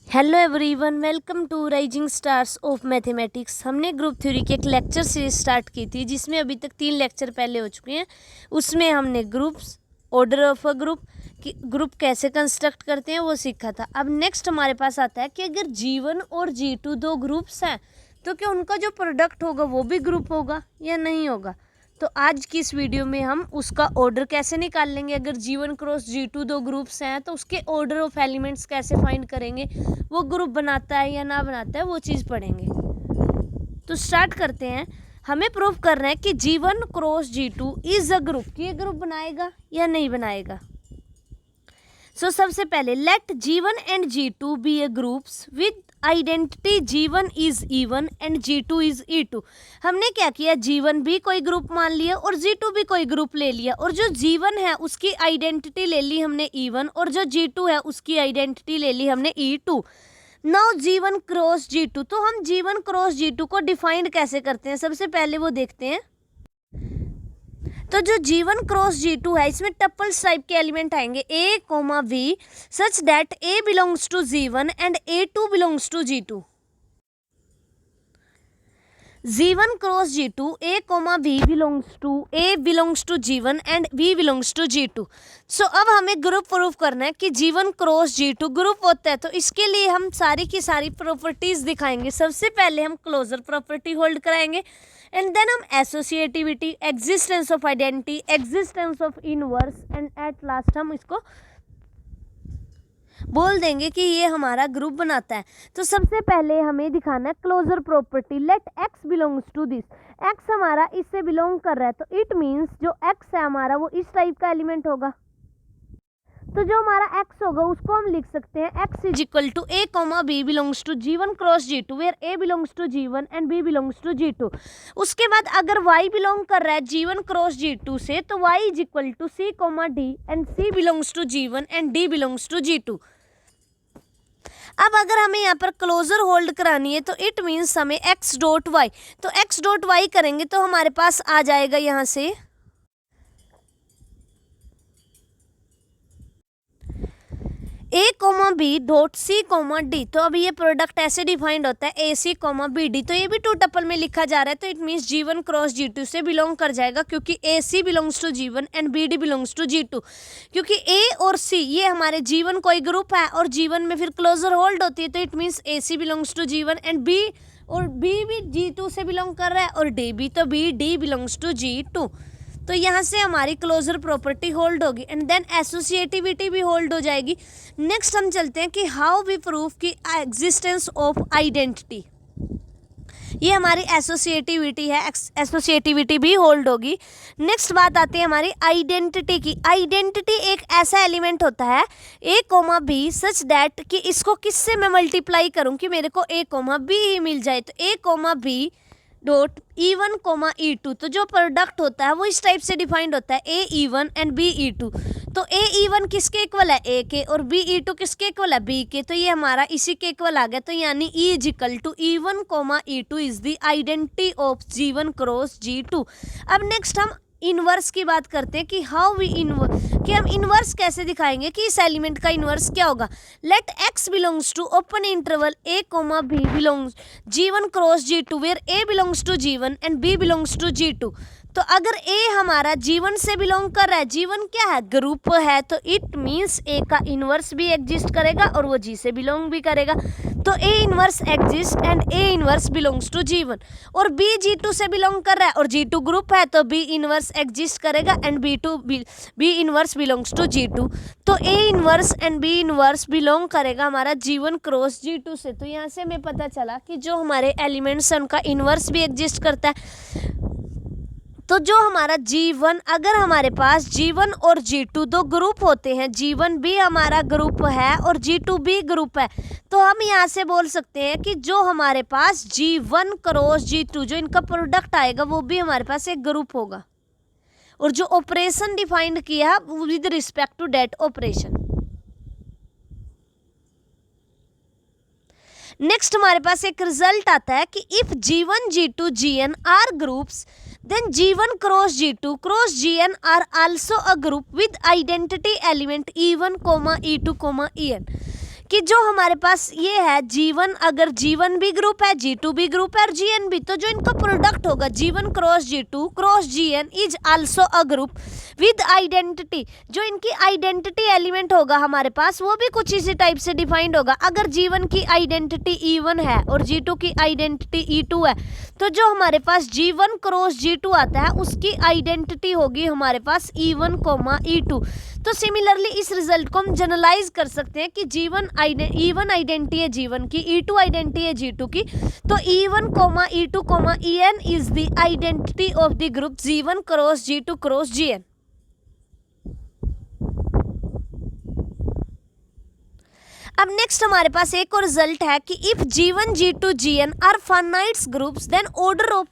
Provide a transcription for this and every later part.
Hello everyone, welcome to Rising Stars of Mathematics. हमने group theory की एक lecture series start की थी जिसमें अभी तक 3 लेक्चर पहले हो चुके हैं। उसमें हमने groups, order of a group, कि ग्रुप कैसे कंस्ट्रक्ट करते हैं वो सीखा था। अब नेक्स्ट हमारे पास आता है कि अगर G1 और G2 दो ग्रुप्स हैं तो क्या उनका जो प्रोडक्ट होगा वो भी ग्रुप होगा या नहीं होगा। तो आज की इस वीडियो में हम उसका ऑर्डर कैसे निकाल लेंगे। अगर G1 क्रॉस G2 दो ग्रुप्स हैं तो उसके ऑर्डर ऑफ एलिमेंट्स कैसे फाइंड करेंगे, वो ग्रुप बनाता है या ना बनाता है वो चीज़ पढ़ेंगे। तो स्टार्ट करते हैं। हमें प्रूव करना है कि G1 cross G2 is a group, कि ये ग्रुप बनाएगा या नहीं बनाएगा। सो सबसे पहले let G1 and G2 be a groups with identity G1 is E1 and G2 is E2। हमने क्या किया, G1 भी कोई ग्रुप मान लिया और G2 भी कोई ग्रुप ले लिया, और जो G1 है उसकी आइडेंटिटी ले ली हमने E1 और जो G2 है उसकी आइडेंटिटी ले ली हमने E2। Now G1 cross G2, तो हम G1 क्रॉस G2 को डिफाइंड कैसे करते हैं, सबसे पहले वो देखते हैं। तो जो G1 क्रॉस G2 है इसमें टपल्स टाइप के एलिमेंट आएंगे A, V such that A belongs to G1 and A2 belongs to G2। G1 cross G2 A, V belongs to G1 and B belongs to G2। So अब हमें group proof करना है कि G1 cross G2 group होता है। तो इसके लिए हम सारी की सारी प्रॉपर्टीज दिखाएंगे। सबसे पहले हम क्लोजर प्रॉपर्टी होल्ड कराएंगे एंड देन हम associativity, existence of identity, existence of inverse and at last हम इसको बोल देंगे कि ये हमारा ग्रुप बनाता है। तो सबसे पहले हमें दिखाना है closure property. Let x belongs to this, x हमारा इससे बिलोंग कर रहा है तो इट मीन्स जो एक्स है हमारा वो इस टाइप का एलिमेंट होगा। तो जो हमारा एक्स होगा उसको हम लिख सकते हैं x is equal to A, B belongs to G1 cross G2 where A belongs to G1 and B belongs to G2। उसके बाद अगर Y बिलोंग कर रहा है G1 क्रॉस G2 से तो Y is equal to C, D and C belongs to G1 and D belongs to G2। अब अगर हमें यहाँ पर क्लोजर होल्ड करानी है तो इट मीन्स हमें एक्स डॉट वाई, तो एक्स डॉट वाई करेंगे तो हमारे पास आ जाएगा यहाँ से A, B dot C, D। तो अभी ये प्रोडक्ट ऐसे डिफाइंड होता है AC, BD। तो ये भी टू टपल में लिखा जा रहा है तो it means G1 cross G2 से बिलोंग कर जाएगा क्योंकि AC belongs to G1 and BD belongs to G2। क्योंकि A और C ये हमारे G1 कोई ग्रुप है और G1 में फिर क्लोजर होल्ड होती है तो it means AC belongs to G1 and B और B भी G2 से बिलोंग कर रहा है और D भी, तो BD बिलोंग्स टू G2। तो यहाँ से हमारी क्लोजर प्रॉपर्टी होल्ड होगी एंड देन एसोसिएटिविटी भी होल्ड हो जाएगी। नेक्स्ट हम चलते हैं कि हाउ वी प्रूफ की एग्जिस्टेंस ऑफ आइडेंटिटी। ये हमारी एसोसिएटिविटी है, एसोसिएटिविटी भी होल्ड होगी। नेक्स्ट बात आती है हमारी आइडेंटिटी की। आइडेंटिटी एक ऐसा एलिमेंट होता है A, B सच दैट कि इसको किससे मैं मल्टीप्लाई करूं कि मेरे को A, B ही मिल जाए। तो A, B dot E1, E2। तो जो प्रोडक्ट होता है वो इस टाइप से डिफाइंड होता है A E1 and B E2। तो A E1 किसके इक्वल है A के और B E2 किसके इक्वल है B के। तो ये हमारा इसी के इक्वल आ गया। तो यानी E is equal to E1, E2 is the identity of G1 cross G2। अब नेक्स्ट हम इनवर्स की बात करते हैं कि हाउ वी इनवर्स, कि हम इनवर्स कैसे दिखाएंगे कि इस एलिमेंट का इनवर्स क्या होगा। Let x belongs to open interval A, B belongs G1 cross G2 where A belongs to G1 and B belongs to G2। तो अगर A हमारा G1 से बिलोंग कर रहा है, G1 क्या है, ग्रुप है, तो इट मीन्स A का इनवर्स भी एग्जिस्ट करेगा और वो G से बिलोंग भी करेगा। तो A inverse exist and A inverse belongs to G1 और B G2 से बिलोंग कर रहा है और G2 ग्रुप है तो B इनवर्स एग्जिस्ट करेगा and B inverse belongs to G2। तो A inverse and B inverse belong करेगा हमारा G1 क्रॉस G2 से। तो यहाँ से हमें पता चला कि जो हमारे एलिमेंट्स हैं उनका इनवर्स भी एग्जिस्ट करता है। तो जो हमारा G1, अगर हमारे पास G1 और G2 दो ग्रुप होते हैं, G1 भी हमारा ग्रुप है और G2 भी ग्रुप है, तो हम यहाँ से बोल सकते हैं कि जो हमारे पास G1 क्रॉस G2 जो इनका प्रोडक्ट आएगा वो भी हमारे पास एक ग्रुप होगा। और जो ऑपरेशन डिफाइंड किया with respect to that operation. Next हमारे पास एक रिजल्ट आता है कि if G1, G2, Gn are groups then G1 cross G2 cross Gn are also a group with identity element E1, E2, En। कि जो हमारे पास ये है G1, अगर G1 भी ग्रुप है, G2 भी ग्रुप है और Gn भी, तो जो इनका प्रोडक्ट होगा G1 cross G2 cross Gn is also a group with identity. जो इनकी आइडेंटिटी एलिमेंट होगा हमारे पास वो भी कुछ इसी टाइप से डिफाइंड होगा। अगर G1 की आइडेंटिटी E1 है और G2 की आइडेंटिटी E2 है, तो जो हमारे पास G1 क्रॉस G2 आता है उसकी आइडेंटिटी होगी हमारे पास E1 E2। तो सिमिलरली इस रिजल्ट को हम जनरलाइज कर सकते हैं कि E1 आइडेंटिटी है G1 की, E2 आइडेंटिटी है G2 की, तो E1 E2 En is the identity of the group G1 cross G2 cross Gn। अब नेक्स्ट हमारे पास एक और रिजल्ट है कि if G1 G2 Gn are finite groups then order of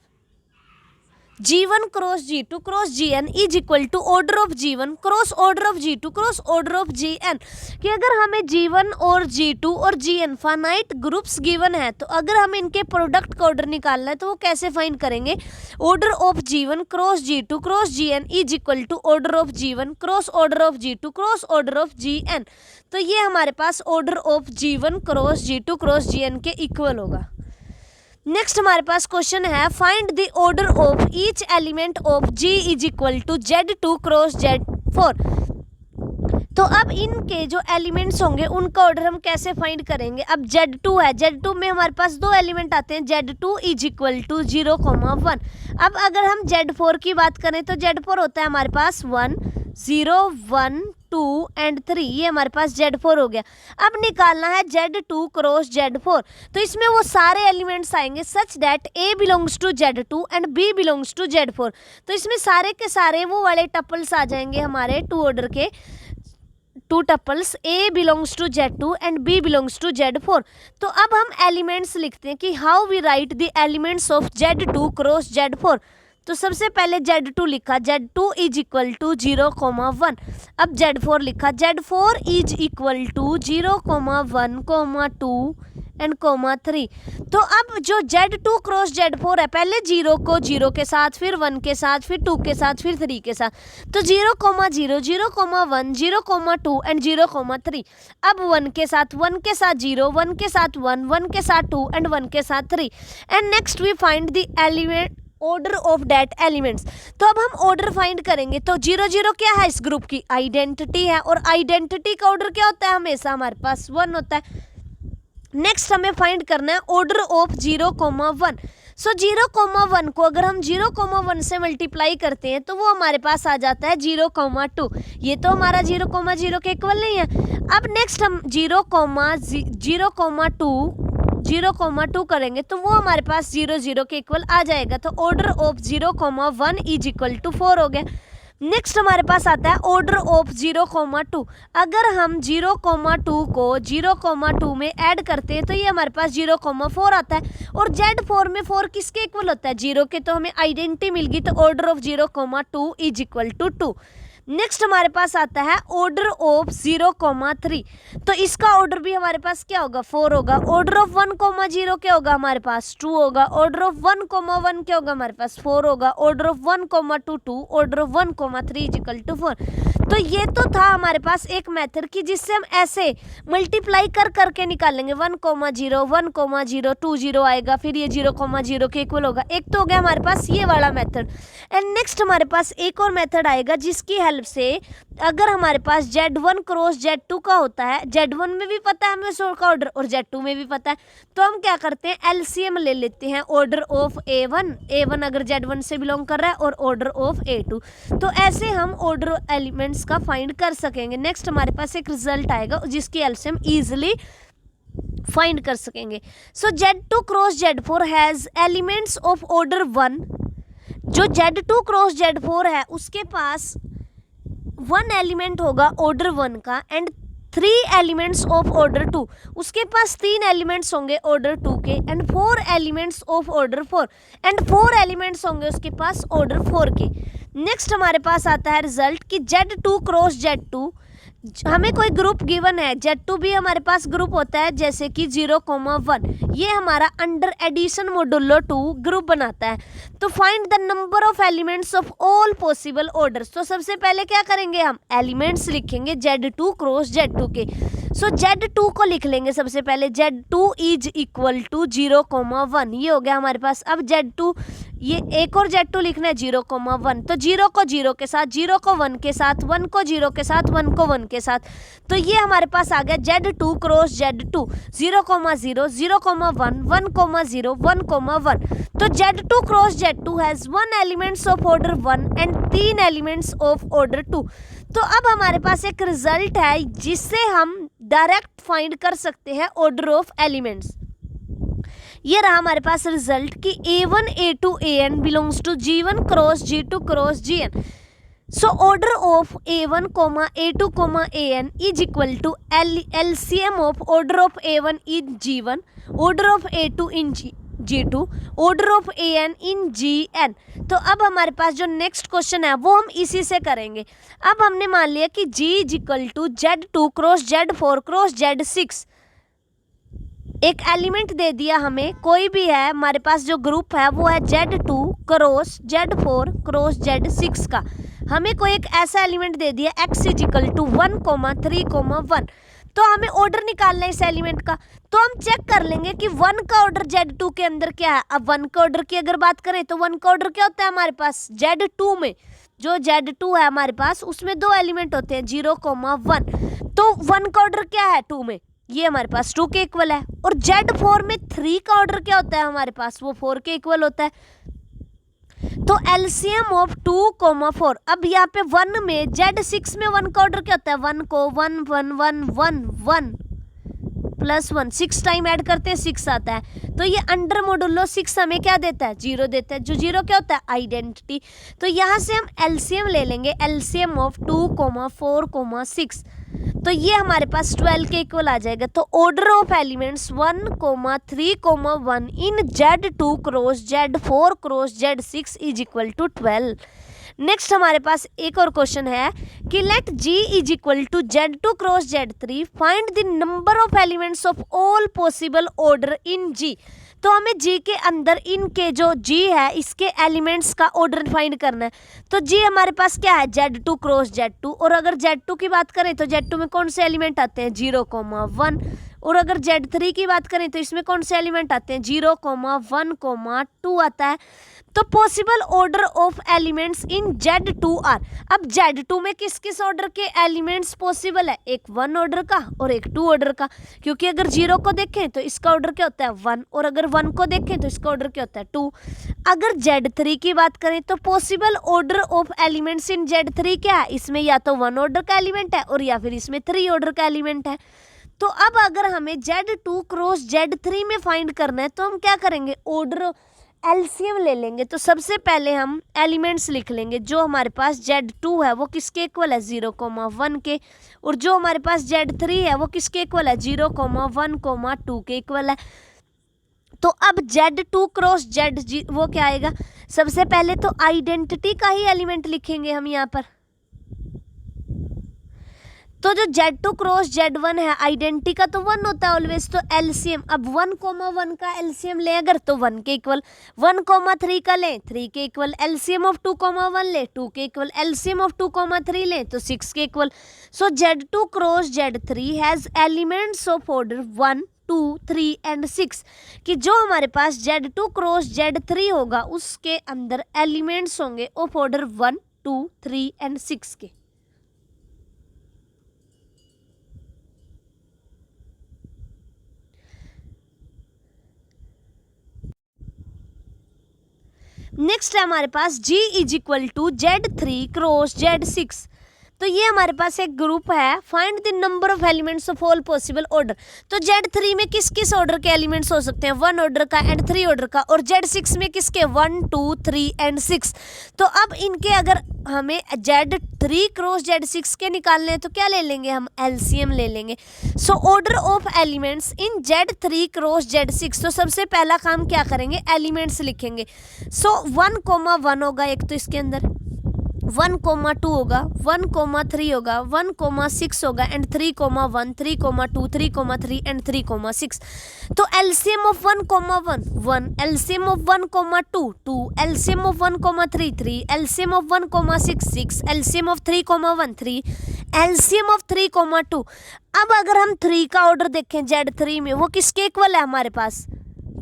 G1 cross G2 cross Gn is equal to order of G1 cross order of G2 cross order of Gn। कि अगर हमें G1 और G2 और Gn finite groups given है, तो अगर हमें इनके प्रोडक्ट का ऑर्डर निकालना है तो वो कैसे फाइंड करेंगे? Order of G1 cross G2 cross Gn is equal to order of G1 cross order of G2 cross order of Gn। तो ये हमारे पास order of G1 cross G2 cross Gn के इक्वल होगा। नेक्स्ट हमारे पास question है find the order of each element of G is equal to Z2 cross Z4। तो अब इनके जो एलिमेंट्स होंगे उनका ऑर्डर हम कैसे फाइंड करेंगे? अब Z2 है, Z2 में हमारे पास दो एलिमेंट आते हैं, Z2 इज इक्वल टू 0,1। अब अगर हम Z4 की बात करें तो Z4 होता है हमारे पास 1 0 1 2 एंड 3, ये हमारे पास Z4 हो गया। अब निकालना है Z2 क्रॉस Z4, तो इसमें वो सारे एलिमेंट्स आएंगे such that A belongs to Z2 and B belongs to Z4। तो इसमें सारे के सारे वो वाले टपल्स आ जाएंगे हमारे टू ऑर्डर के, two tuples A belongs to Z2 and B belongs to Z4। तो अब हम एलिमेंट्स लिखते हैं कि how we write the elements of Z2 cross Z4। तो सबसे पहले Z2 लिखा, Z2 इज इक्वल टू 0,1। अब Z4 लिखा, Z4 is equal to 0,1, 2 and 3। तो अब जो Z2 क्रॉस Z4 है, पहले 0 को 0 के साथ, फिर 1 के साथ, फिर 2 के साथ, फिर 3 के साथ, तो 0,0 0,1 0,2 एंड 0,3। अब 1 के साथ 0, 1 के साथ 1, 1 के साथ 2 एंड 1 के साथ 3। And next we find the element order of that elements. तो अब हम ऑर्डर फाइंड करेंगे, तो 0 0 क्या है? इस ग्रुप की आइडेंटिटी है, और आइडेंटिटी का ऑर्डर क्या होता है? हमेशा हमारे पास 1 होता है। नेक्स्ट हमें फाइंड करना है ऑर्डर ऑफ 0,1। सो 0,1 को अगर हम 0,1 से मल्टीप्लाई करते हैं तो वो हमारे पास आ जाता है 0,2। ये तो हमारा 0,0 के इक्वल नहीं है। अब नेक्स्ट हम 0,2 करेंगे तो वो हमारे पास 0 0 के इक्वल आ जाएगा। तो order of 0,1 is equal to 4 हो गया। नेक्स्ट हमारे पास आता है ऑर्डर ऑफ 0,2। अगर हम 0,2 को 0,2 में ऐड करते हैं तो ये हमारे पास 0,4 आता है, और Z4 में 4 किसके इक्वल होता है? 0 के। तो हमें आइडेंटिटी मिल गई, तो order of 0,2 is equal to 2। Next हमारे पास आता है ऑर्डर ऑफ 0,3। तो इसका ऑर्डर भी हमारे पास क्या होगा? 4 होगा। ऑर्डर ऑफ 1,0 क्या होगा? हमारे पास 2 होगा। ऑर्डर ऑफ 1,1 क्या होगा? हमारे पास 4 होगा। Order of 1,2 2, order of 1,3 is equal to 4। तो ये तो था हमारे पास एक मेथड की जिससे हम ऐसे मल्टीप्लाई कर करके निकालेंगे। 1,0 1,0 2 0 आएगा, फिर ये 0,0 के इक्वल होगा। एक तो हो गया हमारे पास ये वाला मेथड। एंड नेक्स्ट हमारे पास एक और मेथड आएगा जिसकी हेल्प से अगर हमारे पास Z1 क्रॉस Z2 का होता है, Z1 में भी पता है हमें उसका ऑर्डर और Z2 में भी पता है, तो हम क्या करते हैं? LCM ले लेते हैं ऑर्डर ऑफ A1 अगर Z1 से बिलोंग कर रहा है, और ऑर्डर ऑफ A2। तो ऐसे हम ऑर्डर एलिमेंट्स का फाइंड कर सकेंगे। नेक्स्ट हमारे पास एक रिजल्ट आएगा जिसकी LCM इजिली फाइंड कर सकेंगे। सो Z2 cross Z4 has elements of order 1। जो Z2 क्रॉस Z4 है उसके पास 1 एलिमेंट होगा ऑर्डर 1 का, एंड 3 एलिमेंट्स ऑफ ऑर्डर 2। उसके पास 3 एलिमेंट्स होंगे ऑर्डर 2 के, and 4 elements of order 4, and 4 elements होंगे उसके पास ऑर्डर 4 के। नेक्स्ट हमारे पास आता है रिजल्ट कि Z2 क्रॉस Z2, हमें कोई ग्रुप गिवन है, Z2 भी हमारे पास ग्रुप होता है जैसे कि 0,1, ये हमारा अंडर एडिशन मोडुलो 2 ग्रुप बनाता है। तो find the number of elements of all possible orders. तो सबसे पहले क्या करेंगे? हम एलिमेंट्स लिखेंगे Z2 क्रॉस Z2 के। सो Z2 को लिख लेंगे सबसे पहले, Z2 इज इक्वल टू 0,1, ये हो गया हमारे पास। अब Z2, ये एक और Z2 लिखना है 0,1, तो 0 को 0 के साथ, 0 को 1 के साथ, 1 को 0 के साथ, 1 को 1 के साथ, तो ये हमारे पास आ गया Z2 क्रॉस Z2, 0,0, 0,1, 1,0, 1,1, तो Z2 cross Z2 has 1 elements of order 1 and 3 elements of order 2। तो अब हमारे पास एक रिजल्ट है जिससे हम डायरेक्ट फाइंड कर सकते हैं ऑर्डर ऑफ एलिमेंट्स। ये रहा हमारे पास रिजल्ट कि A1 A2 AN belongs to G1 cross G2 cross GN। So order of A1, A2, AN is equal to LCM of order of A1 in G1, order of A2 in G2, order of AN in GN। तो अब हमारे पास जो next question है वो हम इसी से करेंगे। अब हमने मान लिया कि G is equal to Z2 cross Z4 cross Z6, एक एलिमेंट दे दिया हमें, कोई भी है हमारे पास जो ग्रुप है वो है Z2 cross Z4 cross Z6 का। हमें कोई एक ऐसा एलिमेंट दे दिया X इज इक्वल टू 1, 3, 1, तो हमें ऑर्डर निकालना है इस एलिमेंट का। तो हम चेक कर लेंगे कि 1 का ऑर्डर Z2 के अंदर क्या है। अब 1 का ऑर्डर की अगर बात करें तो 1 का ऑर्डर क्या होता है हमारे पास Z2 में, जो Z2 है हमारे पास उसमें 2 एलिमेंट होते हैं 0,1, तो 1 का ऑर्डर क्या है 2 में, ये हमारे पास 2 के इक्वल है। और Z4 में 3 का ऑर्डर क्या होता है हमारे पास, वो 4 के इक्वल होता है। तो एलसीएम ऑफ 2, 4, अब यहाँ पे 1 में Z6 में 1 का ऑर्डर क्या होता है, 1 को 1, 1, 1, 1, 1 प्लस 1, 6 टाइम ऐड करते हैं 6 आता है। तो ये अंडर मोडुलो 6 हमें क्या देता है, 0 देता है, जो 0 क्या होता है आइडेंटिटी। तो यहाँ से हम एलसीएम ले लेंगे, एलसीएम ऑफ 2, 4, 6, तो ये हमारे पास 12 के इक्वल आ जाएगा। तो order of elements 1, 3, 1 in Z2 cross Z4 cross Z6 is equal to 12। Next हमारे पास एक और क्वेश्चन है कि let G is equal to Z2 cross Z3, find the number of elements of all possible order in G। तो हमें G के अंदर इनके जो G है इसके एलिमेंट्स का ऑर्डर फाइंड करना है। तो G हमारे पास क्या है Z2 क्रॉस Z2, और अगर Z2 की बात करें तो Z2 में कौन से एलिमेंट आते हैं 0,1, और अगर Z3 की बात करें तो इसमें कौन से एलिमेंट आते हैं 0,1, 2 आता है। तो possible order of elements in Z2 are, अब Z2 में किस किस ऑर्डर के एलिमेंट्स पॉसिबल है, एक 1 ऑर्डर का और एक 2 ऑर्डर का, क्योंकि अगर 0 को देखें तो इसका ऑर्डर क्या होता है 1, और अगर 1 को देखें तो इसका ऑर्डर क्या होता है 2। अगर Z3 की बात करें तो possible order of elements in Z3 क्या है, इसमें या तो 1 ऑर्डर का एलिमेंट है और या फिर इसमें 3 ऑर्डर का एलिमेंट है। तो अब अगर हमें Z2 क्रॉस Z3 में फाइंड करना है तो हम क्या करेंगे, ऑर्डर एलसीएम ले लेंगे। तो सबसे पहले हम एलिमेंट्स लिख लेंगे, जो हमारे पास Z2 है वो किसके इक्वल है 0,1 के, और जो हमारे पास Z3 है वो किसके इक्वल है 0,1, 2 के इक्वल है। तो अब Z2 क्रॉस Z वो क्या आएगा, सबसे पहले तो आइडेंटिटी का ही एलिमेंट लिखेंगे हम यहाँ पर। तो जो Z2 क्रॉस Z1 है आइडेंटिटी का तो 1 होता है ऑलवेज, तो एलसीएम अब 1,1 का एलसीएम ले अगर तो 1 के इक्वल, 1,3 का ले 3 के इक्वल, एलसीएम ऑफ 2,1 ले 2 के इक्वल, एलसीएम ऑफ 2,3 ले तो 6 के equal. So Z2 cross Z3 has elements of order 1, 2, 3 and 6, कि जो हमारे पास Z2 क्रॉस Z3 होगा उसके अंदर एलिमेंट्स होंगे ऑफ ऑर्डर 1, 2, 3 एंड 6 के। नेक्स्ट है हमारे पास G is equal to Z3 cross Z6, तो ये हमारे पास एक ग्रुप है, find the number of elements of all possible order. तो Z3 में किस किस ऑर्डर के एलिमेंट्स हो सकते हैं, 1 ऑर्डर का एंड 3 ऑर्डर का, और Z6 में किसके 1, 2, 3 एंड 6। तो अब इनके अगर हमें Z3 क्रॉस Z6 के निकालने हैं तो क्या ले लेंगे हम, एलसीएम ले लेंगे। सो order of elements in Z3 cross Z6, तो सबसे पहला काम क्या करेंगे, एलिमेंट्स लिखेंगे। सो 1,1 होगा एक, तो इसके अंदर 1,2 होगा, 1,3 होगा, 1,6 होगा एंड 3,1, 3,2, 3,3 एंड 3,6। तो LCM of 1,1 1, LCM of 1,2 2, LCM of 1,3 3, LCM of 1,6 6, LCM of 3,1 3, LCM of 3,2। अब अगर हम 3 का ऑर्डर देखें Z3 में, वो किसके इक्वल है हमारे पास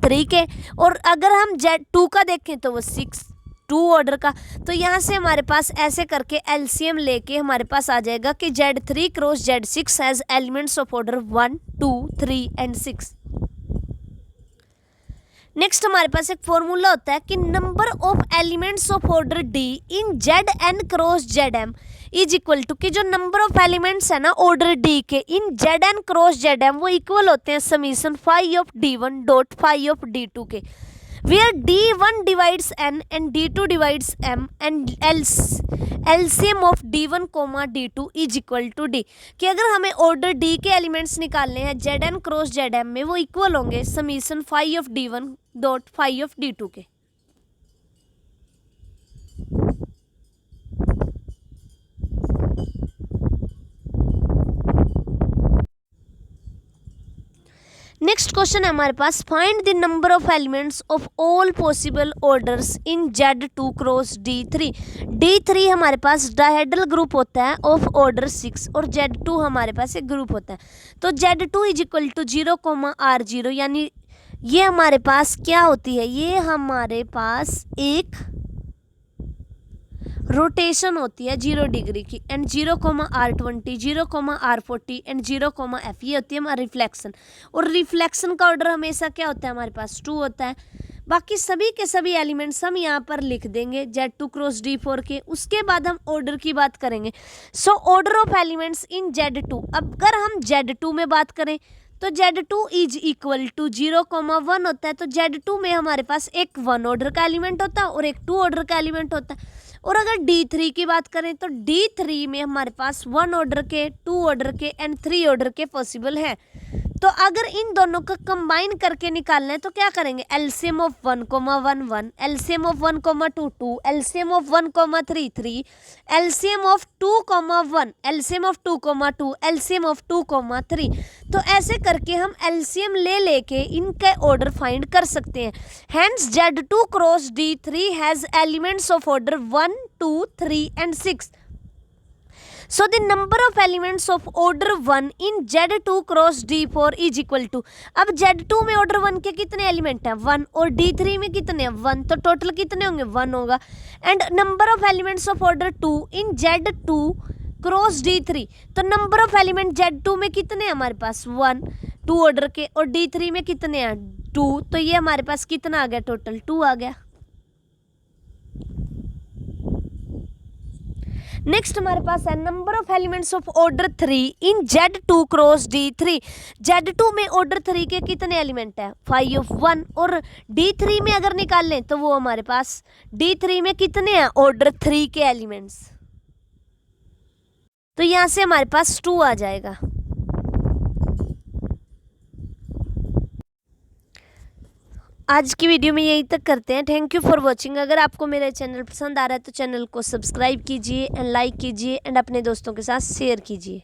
3 के, और अगर हम Z2 का देखें तो वो 6 2 ऑर्डर का। तो यहाँ से हमारे पास ऐसे करके एलसीएम लेके हमारे पास आ जाएगा कि Z3 cross Z6 has elements of order 1 2 3 and 6। Next हमारे पास एक फॉर्मूला होता है कि number of elements of order d in Zn cross Zm is equal to, कि जो नंबर ऑफ एलिमेंट्स है ना ऑर्डर डी के इन Zn क्रॉस Zm वो इक्वल होते हैं summation phi of D1 dot phi of D2 के, where D1 divides N and D2 divides M and LCM of D1, D2 is equal to D, कि अगर हमें order D के elements निकालने हैं Zn क्रॉस Zm में वो equal होंगे summation phi of D1 dot phi of D2 के। नेक्स्ट क्वेश्चन है हमारे पास, find the number of elements of all possible orders in Z2 cross D3। D3 हमारे पास डायहेड्रल ग्रुप होता है ऑफ ऑर्डर 6 और Z2 हमारे पास एक ग्रुप होता है। तो Z2 is equal to 0, R0, यानी ये हमारे पास क्या होती है, ये हमारे पास एक रोटेशन होती है 0 डिग्री की, and 0, R20, 0, R40 and 0, F, ये होती है हमारा रिफ्लेक्शन। और रिफ्लेक्शन का ऑर्डर हमेशा क्या होता है हमारे पास 2 होता है। बाकी सभी के सभी एलिमेंट्स हम यहाँ पर लिख देंगे Z2 क्रॉस D4 के, उसके बाद हम ऑर्डर की बात करेंगे। सो order of elements in Z2, अगर हम Z2 में बात करें तो Z2 इज इक्वल टू 0, 1 होता है। तो Z2 में हमारे पास एक 1 ऑर्डर का एलिमेंट होता है और एक 2 ऑर्डर का एलिमेंट होता है। और अगर D3 की बात करें तो D3 में हमारे पास 1 ऑर्डर के, 2 ऑर्डर के एंड 3 ऑर्डर के पॉसिबल हैं। तो अगर इन दोनों को कंबाइन करके निकालना है तो क्या करेंगे, LCM of 1, 1 1, LCM of 1, 2 2, LCM of 1, 3 3, LCM of 2, 1, LCM of 2, 2, LCM of 2, 3। तो ऐसे करके हम एलसीएम ले लेके इनके ऑर्डर फाइंड कर सकते हैं। Hence Z2 cross D3 has elements of order 1 2 3 and 6। So the number of elements of order 1 in Z2 cross D4 is equal to, अब Z2 में ऑर्डर 1 के कितने एलिमेंट हैं 1 और D3 में कितने हैं 1, तो टोटल कितने होंगे 1 होगा। And number of elements of order 2 in Z2 cross D3, तो नंबर ऑफ एलिमेंट Z2 में कितने हैं हमारे पास 1 2 ऑर्डर के, और D3 में कितने हैं 2, तो ये हमारे पास कितना आ गया टोटल 2 आ गया। नेक्स्ट हमारे पास है number of elements of order 3 in Z2 cross D3। Z2 में ऑर्डर 3 के कितने एलिमेंट है 5 ऑफ 1, और D3 में अगर निकाल लें तो वो हमारे पास D3 में कितने हैं ऑर्डर 3 के एलिमेंट्स, तो यहां से हमारे पास 2 आ जाएगा। आज की वीडियो में यहीं तक करते हैं। Thank you for watching. अगर आपको मेरा चैनल पसंद आ रहा है तो चैनल को सब्सक्राइब कीजिए एंड लाइक कीजिए एंड अपने दोस्तों के साथ शेयर कीजिए।